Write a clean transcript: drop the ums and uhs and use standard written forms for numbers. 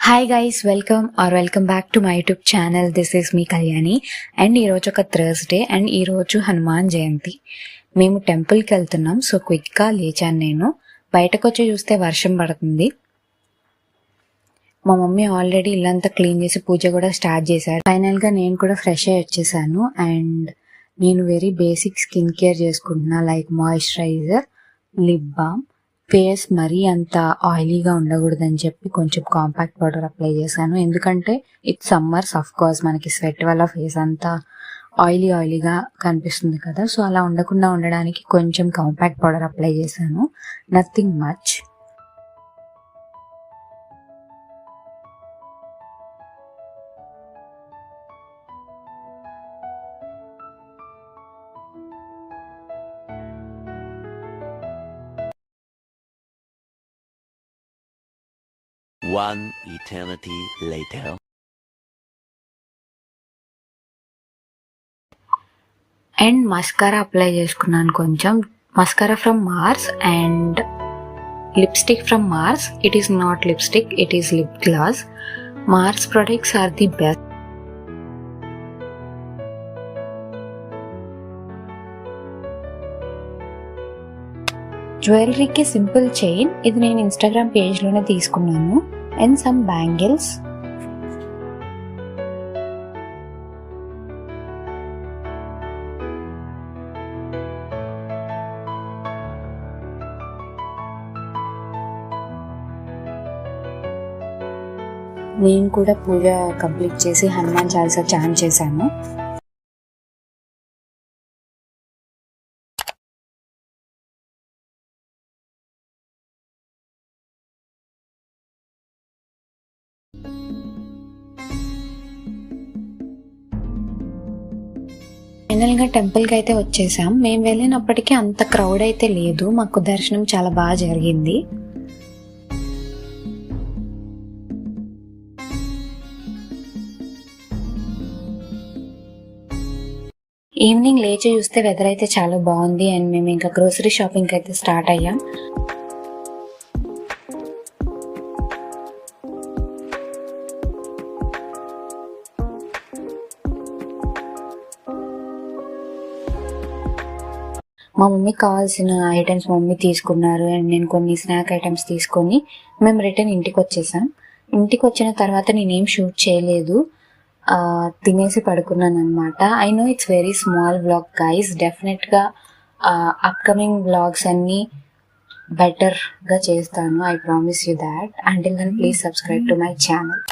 Hi guys, welcome back to my YouTube channel. This is me Kalyani. And ఈరోజు ఒక Thursday and ఈరోజు హనుమాన్ జయంతి. మేము టెంపుల్కి వెళ్తున్నాం. సో క్విక్గా లేచాను. నేను బయటకు వచ్చి చూస్తే వర్షం పడుతుంది. మా మమ్మీ ఆల్రెడీ ఇల్లంతా క్లీన్ చేసి పూజ కూడా స్టార్ట్ చేశారు. ఫైనల్గా నేను కూడా ఫ్రెష్ అయ్యి వచ్చేసాను. అండ్ నేను వెరీ బేసిక్ స్కిన్ కేర్ చేసుకుంటున్నా, like moisturiser, lip balm. Face మరీ అంత ఆయిలీగా ఉండకూడదని చెప్పి కొంచెం కాంపాక్ట్ పౌడర్ అప్లై చేశాను. ఎందుకంటే ఇట్స్ సమ్మర్స్, ఆఫ్ కోర్స్ మనకి స్వెట్ వల్ల ఫేస్ అంతా ఆయిలీగా కనిపిస్తుంది కదా. సో అలా ఉండకుండా ఉండడానికి కొంచెం కాంపాక్ట్ పౌడర్ అప్లై చేశాను, nothing much. One eternity later. And mascara apply చేసుకున్నాను కొంచెం. Mascara from Mars and lipstick from Mars. It is not lipstick, it is lip gloss. Mars products are the best. జ్యువెలరీకి simple chain, ఇది నేను Instagram పేజ్లోనే తీసుకున్నాను. And some bangles. నేను కూడా పూజ complete చేసి హనుమాన్ చాలీసా చాంట్ చేశాను. ఫైనల్గా టెంపుల్కి అయితే వచ్చేసాం. మేము వెళ్ళినప్పటికీ అంత క్రౌడ్ అయితే లేదు. మాకు దర్శనం చాలా బాగా జరిగింది. ఈవినింగ్ లేచి చూస్తే వెదర్ అయితే చాలా బాగుంది. అండ్ మేము ఇంకా గ్రోసరీ షాపింగ్ అయితే స్టార్ట్ అయ్యాం. మా మమ్మీకి కావాల్సిన ఐటమ్స్ మమ్మీ తీసుకున్నారు. అండ్ నేను కొన్ని స్నాక్ ఐటమ్స్ తీసుకొని మేము రిటర్న్ ఇంటికి వచ్చేసాం. ఇంటికి వచ్చిన తర్వాత నేనేం షూట్ చేయలేదు, తినేసి పడుకున్నాను అనమాట. I know it's very small vlog guys. Definitely upcoming vlogs అన్నీ బెటర్గా చేస్తాను. I promise you that. Until then please subscribe to my channel.